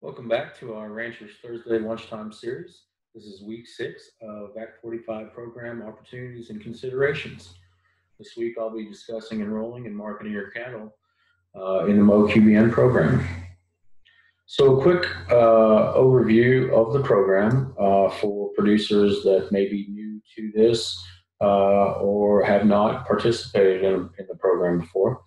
Welcome back to our Ranchers Thursday Lunchtime series. This is week 6 of Act 45 program opportunities and considerations. This week I'll be discussing enrolling and marketing your cattle in the OQBN program. So, a quick overview of the program for producers that may be new to this or have not participated in the program before.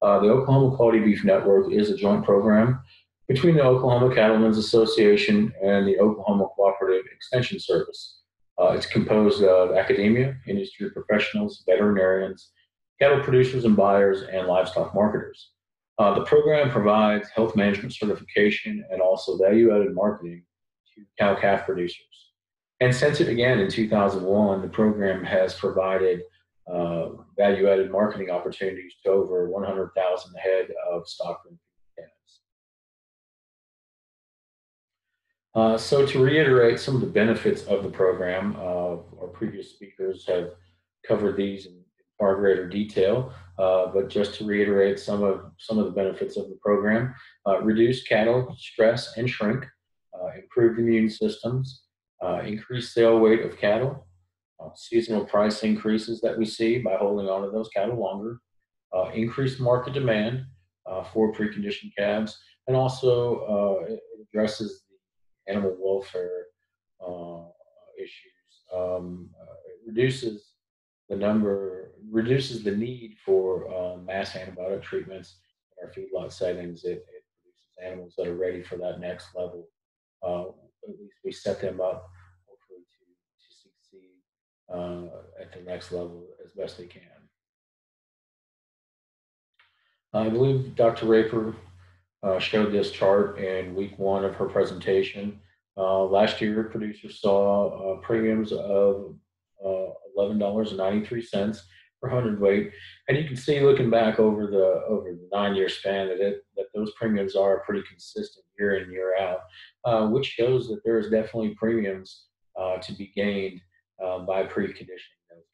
The Oklahoma Quality Beef Network is a joint program between the Oklahoma Cattlemen's Association and the Oklahoma Cooperative Extension Service. It's composed of academia, industry professionals, veterinarians, cattle producers and buyers, and livestock marketers. The program provides health management certification and also value-added marketing to cow-calf producers. And since it began in 2001, the program has provided value-added marketing opportunities to over 100,000 head of stock and calves. So to reiterate some of the benefits of the program, our previous speakers have covered these in far greater detail, but just to reiterate some of the benefits of the program: reduce cattle stress and shrink, improved immune systems, increased sale weight of cattle, seasonal price increases that we see by holding on to those cattle longer, increased market demand for preconditioned calves, and also it addresses animal welfare issues. It reduces the need for mass antibiotic treatments in our feedlot settings. It produces animals that are ready for that next level. At least we set them up hopefully to succeed at the next level as best they can. I believe Dr. Raper showed this chart in week 1 of her presentation. Last year, producers saw premiums of $11.93 per hundredweight, and you can see looking back over the 9-year span that those premiums are pretty consistent year in year out, which shows that there is definitely premiums to be gained by preconditioning those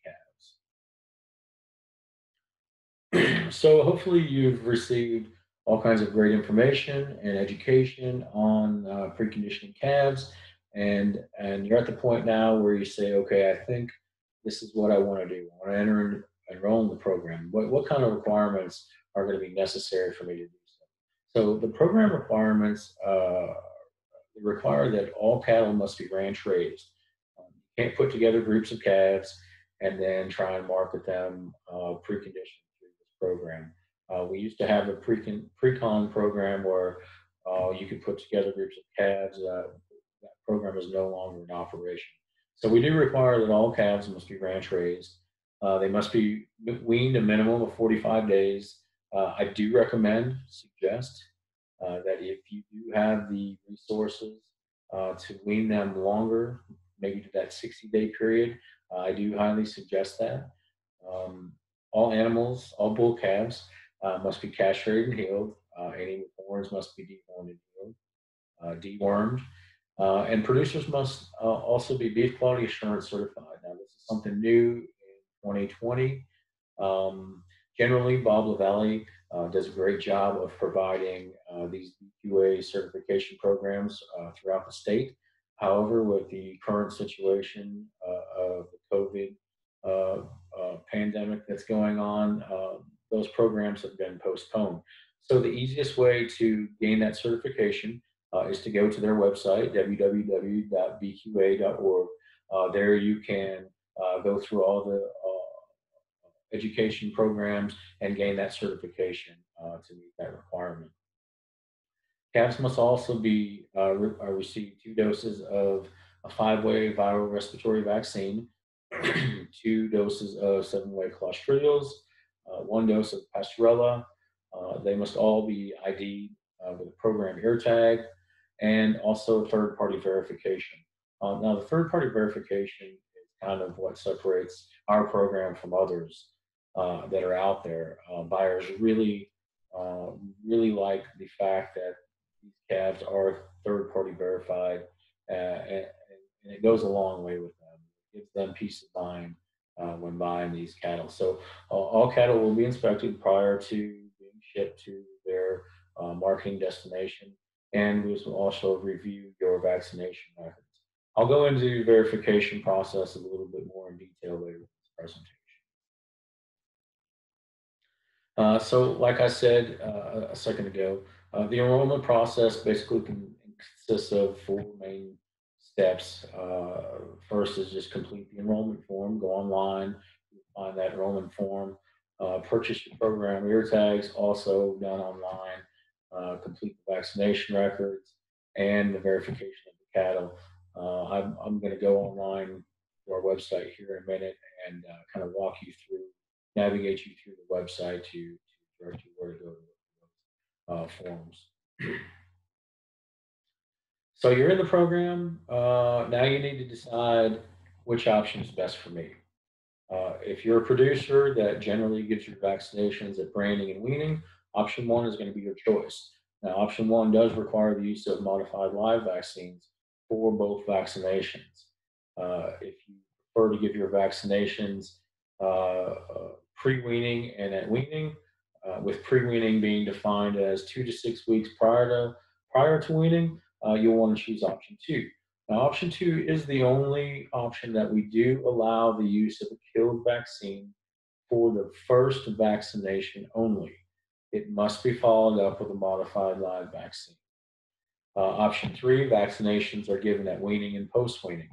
calves. So hopefully you've received all kinds of great information and education on preconditioning calves, and you're at the point now where you say, okay, I think this is what I want to do. I want to enroll in the program. What kind of requirements are going to be necessary for me to do so? So the program requirements require that all cattle must be ranch raised. You can't put together groups of calves and then try and market them preconditioned through this program. We used to have a pre-con program where you could put together groups of calves. That program is no longer in operation. So we do require that all calves must be ranch raised. They must be weaned a minimum of 45 days. I do suggest that if you do have the resources to wean them longer, maybe to that 60-day period, I do highly suggest that. Um, all animals, all bull calves, must be castrated and healed. Any with horns must be dehorned and healed, dewormed. And producers must also be beef quality assurance certified. Now, this is something new in 2020. Generally, Bob LaValle does a great job of providing these BQA certification programs throughout the state. However, with the current situation of the COVID pandemic that's going on, those programs have been postponed. So the easiest way to gain that certification is to go to their website, www.bqa.org. There you can go through all the education programs and gain that certification to meet that requirement. Calves must also receive 2 doses of a 5-way viral respiratory vaccine, 2 doses of 7-way clostridials, 1 dose of pastorella. They must all be ID'd with a program ear tag, and also third-party verification. Now, the third-party verification is kind of what separates our program from others that are out there. Buyers really like the fact that these calves are third-party verified, and it goes a long way with them. It gives them peace of mind when buying these cattle. So all cattle will be inspected prior to being shipped to their marketing destination. and we will also review your vaccination records. I'll go into the verification process a little bit more in detail later in this presentation. So, like I said a second ago, the enrollment process basically consists of four main steps. First is just complete the enrollment form, go online, find that enrollment form, purchase your program ear tags, also done online, complete the vaccination records, and the verification of the cattle. I'm going to go online to our website here in a minute and kind of walk you through, navigate you through the website to direct you where to go to those forms. So you're in the program. Now you need to decide which option is best for me. If you're a producer that generally gives your vaccinations at branding and weaning, option one is going to be your choice. Now, option one does require the use of modified live vaccines for both vaccinations. If you prefer to give your vaccinations pre-weaning and at weaning, with pre-weaning being defined as 2 to 6 weeks prior to weaning, you'll want to choose option two. Now, option two is the only option that we do allow the use of a killed vaccine for the first vaccination only. It must be followed up with a modified live vaccine. Option three, vaccinations are given at weaning and post-weaning.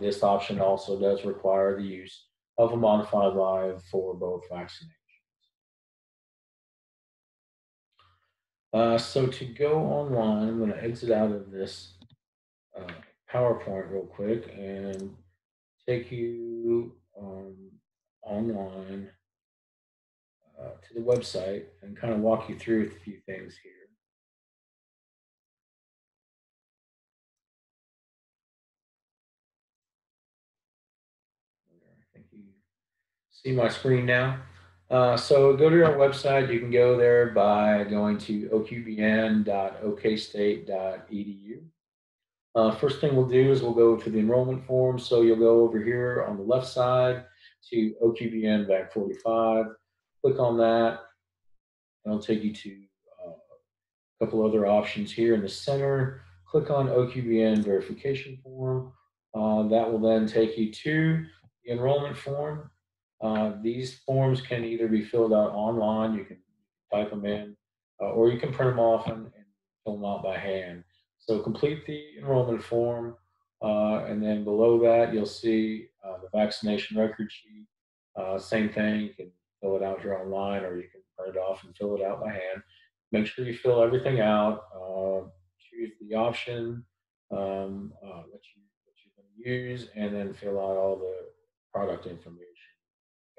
This option also does require the use of a modified live for both vaccinations. So to go online, I'm going to exit out of this PowerPoint real quick and take you online to the website and kind of walk you through a few things here. I think you see my screen now. So go to our website. You can go there by going to oqbn.okstate.edu. First thing we'll do is we'll go to the enrollment form. So you'll go over here on the left side to OQBN Vac 45. Click on that. It'll take you to a couple other options here in the center. Click on OQBN verification form. That will then take you to the enrollment form. These forms can either be filled out online, you can type them in, or you can print them off and fill them out by hand. So complete the enrollment form, and then below that you'll see the vaccination record sheet. Same thing, you can fill it out here online, or you can print it off and fill it out by hand. Make sure you fill everything out. Choose the option that you're going to use, and then fill out all the product information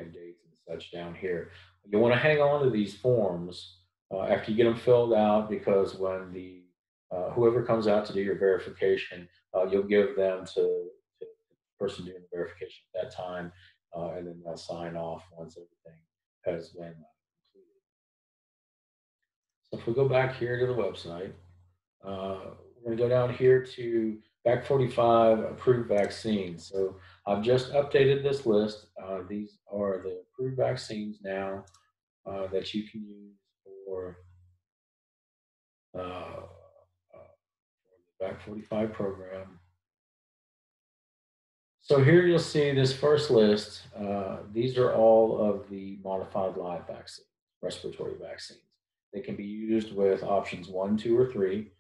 and dates and such down here. You want to hang on to these forms after you get them filled out, because when the whoever comes out to do your verification, you'll give them to the person doing the verification at that time, and then they'll sign off once everything has been completed. So if we go back here to the website, we're going to go down here to Vac 45 approved vaccines. So I've just updated this list. These are the approved vaccines now that you can use for the Vac 45 program. So here you'll see this first list. These are all of the modified live vaccines, respiratory vaccines. They can be used with options 1, 2, or 3.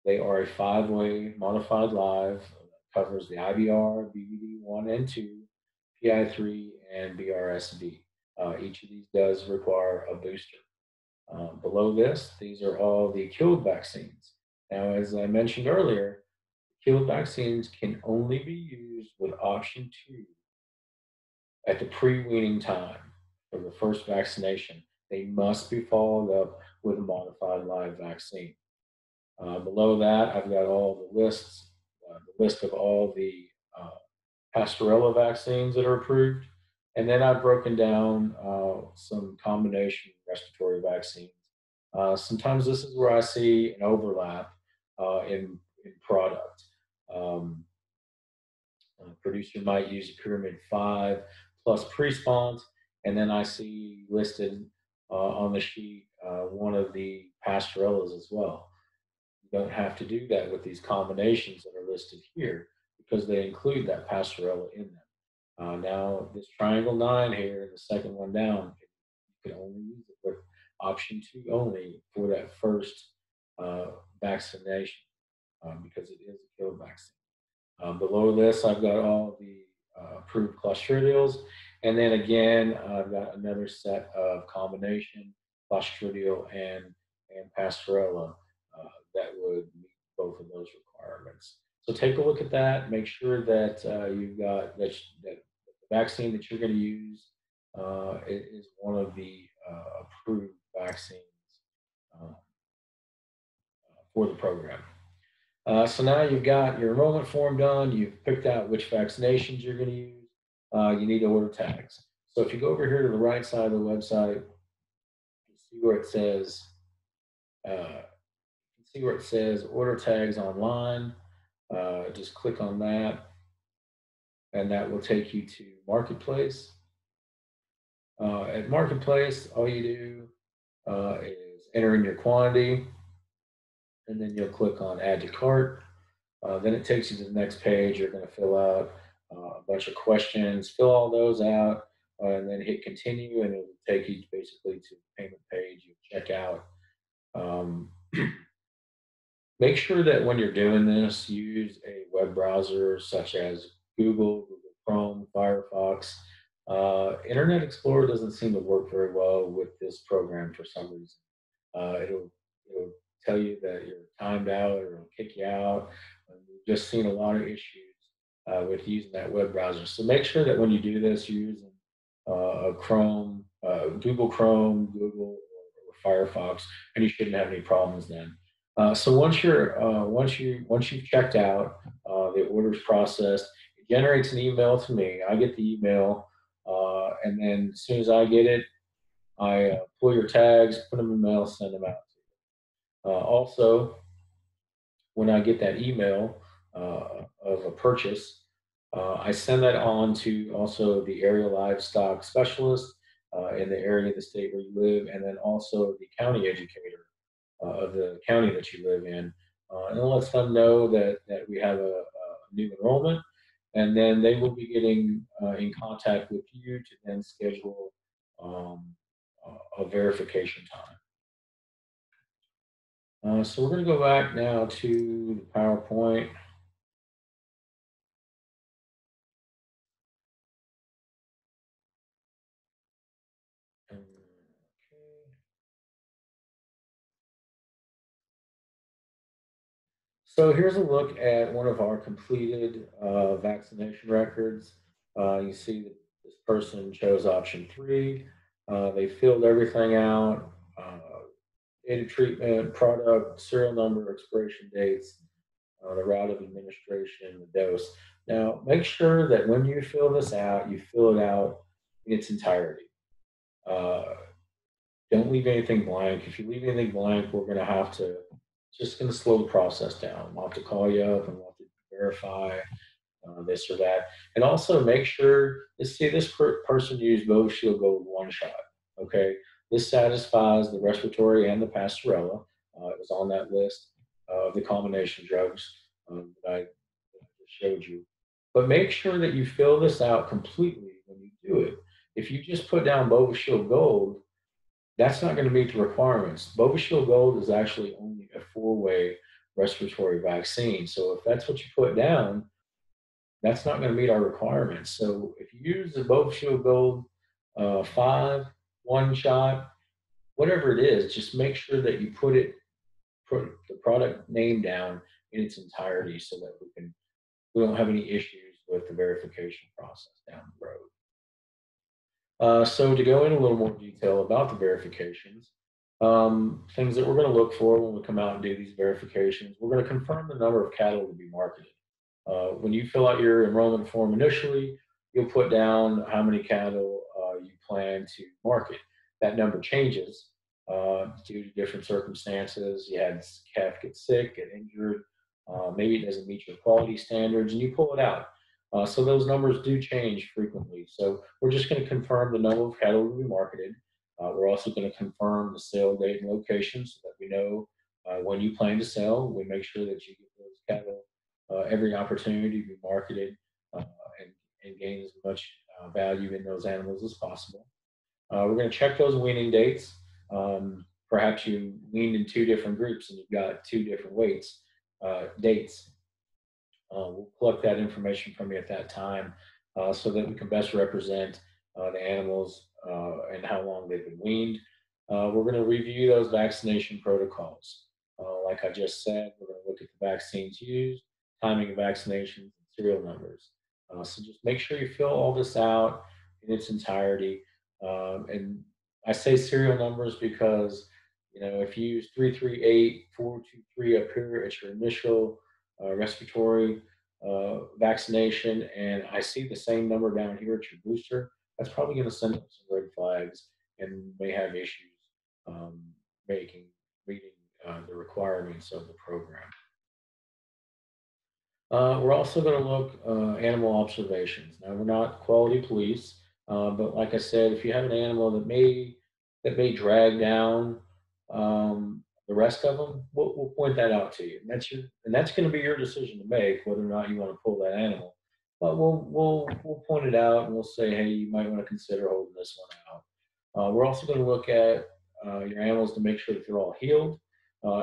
They are a 5-way modified live that covers the IBR, BBD 1 and 2, PI 3, and BRSV. Each of these does require a booster. Below this, these are all the killed vaccines. Now, as I mentioned earlier, killed vaccines can only be used with option 2 at the pre-weaning time for the first vaccination. They must be followed up with a modified live vaccine. Below that, I've got all the lists, the list of all the Pastorella vaccines that are approved. And then I've broken down some combination respiratory vaccines. Sometimes this is where I see an overlap in product. A producer might use a Pyramid 5 plus Pre-Spont, and then I see listed on the sheet one of the pastorellas as well. You don't have to do that with these combinations that are listed here because they include that pastorella in them. Now, this triangle 9 here, the second one down, you can only use it with option 2 only for that first uh, vaccination because it is a killer vaccine. Below this, I've got all the approved clostridials. And then again, I've got another set of combination clostridial and pastorella that would meet both of those requirements. So take a look at that. Make sure that you've got that the vaccine that you're going to use is one of the approved vaccines uh, for the program. So now you've got your enrollment form done. You've picked out which vaccinations you're going to use. You need to order tags. So if you go over here to the right side of the website, you see where it says order tags online. Just click on that, and that will take you to Marketplace. At Marketplace, all you do is enter in your quantity, and then you'll click on Add to Cart. Then it takes you to the next page. You're going to fill out a bunch of questions, fill all those out, and then hit continue, and it'll take you basically to the payment page. You check out. Um, Make sure that when you're doing this, use a web browser such as Google Chrome, Firefox. Internet Explorer doesn't seem to work very well with this program for some reason. It'll tell you that you're timed out or it'll kick you out. And we've just seen a lot of issues with using that web browser. So make sure that when you do this, you're using a Chrome, Google Chrome, Google, or Firefox, and you shouldn't have any problems then. So once you've checked out, the order's processed, it generates an email to me. I get the email, and then as soon as I get it, I pull your tags, put them in the mail, send them out. Also, when I get that email of a purchase, I send that on to also the area livestock specialist in the area of the state where you live, and then also the county educator of the county that you live in, and it lets them know that we have a new enrollment, and then they will be getting in contact with you to then schedule um, a verification time. So we're going to go back now to the PowerPoint. Okay. So here's a look at one of our completed vaccination records. You see that this person chose option 3. They filled everything out, date of treatment, product, serial number, expiration dates, the route of administration, the dose. Now, make sure that when you fill this out, you fill it out in its entirety. Uh, don't leave anything blank. If you leave anything blank, we're going to have to just going to slow the process down. We'll have to call you up and we'll have to verify this or that. And also make sure, person used Bove Shield Gold 1 shot. Okay, this satisfies the respiratory and the pastorella. It was on that list of the combination drugs that I just showed you. But make sure that you fill this out completely when you do it. If you just put down Bove Shield Gold, that's not going to meet the requirements. Bove Shield Gold is actually only a 4-way respiratory vaccine. So if that's what you put down, that's not going to meet our requirements. So if you use the Bove Shield Gold 5, 1 shot, whatever it is, just make sure that you put the product name down in its entirety so that we don't have any issues with the verification process down the road. So to go in a little more detail about the verifications, things that we're going to look for when we come out and do these verifications, we're going to confirm the number of cattle to be marketed. When you fill out your enrollment form initially, you'll put down how many cattle you plan to market. That number changes due to different circumstances. You had calf get sick, get injured, maybe it doesn't meet your quality standards, and you pull it out. So those numbers do change frequently. So we're just going to confirm the number of cattle to be marketed. We're also going to confirm the sale date and location so that we we know when you plan to sell. We make sure that you give those cattle every opportunity to be marketed and, and gain as much value in those animals as possible. We're going to check those weaning dates. Perhaps you weaned in two different groups and you've got two different weights, dates. We'll collect that information from you at that time so that we can best represent the animals and how long they've been weaned. We're going to review those vaccination protocols. Like I just said, we're going to look at the vaccines used, timing of vaccinations, and serial numbers. So just make sure you fill all this out in its entirety. And I say serial numbers because if you use 338-423 up here at your initial respiratory vaccination, and I see the same number down here at your booster, that's probably going to send up some red flags and may have issues um, making meeting the requirements of the program. We're also going to look animal observations. Now we're not quality police, but like I said, if you have an animal that may drag down the rest of them, we'll point that out to you, and that's going to be your decision to make whether or not you want to pull that animal. But we'll point it out and we'll say, hey, you might want to consider holding this one out. We're also going to look at your animals to make sure that they're all healed.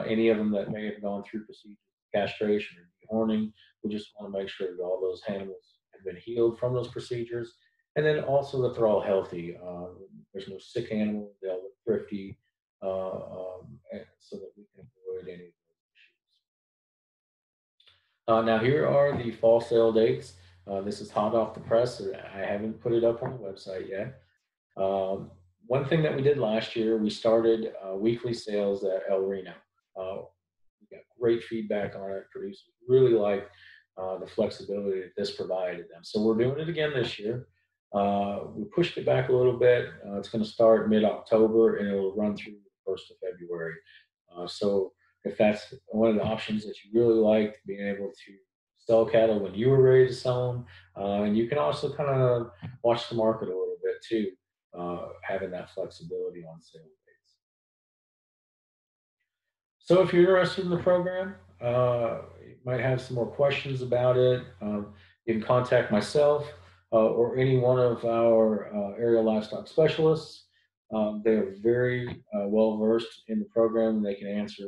Any of them that may have gone through procedures, castration or dehorning, we just want to make sure that all those animals have been healed from those procedures, and then also that they're all healthy. There's no sick animals; they all look thrifty, so that we can avoid any of those issues. Now, here are the fall sale dates. This is hot off the press. I haven't put it up on the website yet. Um, One thing that we did last year, we started weekly sales at El Reno. We got great feedback on it. Producers really like the flexibility that this provided them. So we're doing it again this year. We pushed it back a little bit. It's going to start mid-October and it'll run through the 1st of February. So if that's one of the options that you really liked, being able to sell cattle when you were ready to sell them, and you can also kind of watch the market a little bit too, having that flexibility on sale dates. So if you're interested in the program, you might have some more questions about it. You can contact myself or any one of our area livestock specialists. They are very well versed in the program and they can answer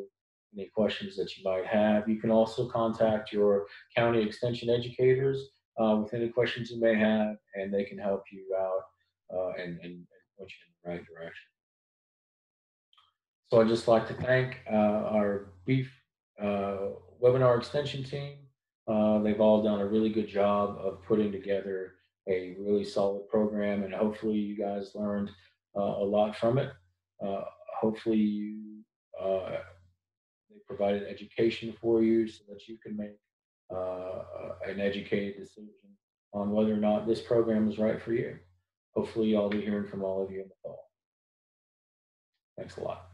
any questions that you might have. You can also contact your county extension educators with any questions you may have, and they can help you out and point you in the right direction. So I'd just like to thank our beef webinar extension team. They've all done a really good job of putting together a really solid program, and hopefully you guys learned a lot from it. Uh, Hopefully uh, they provided education for you so that you can make an educated decision on whether or not this program is right for you. Hopefully I'll be hearing from all of you in the fall. Thanks a lot.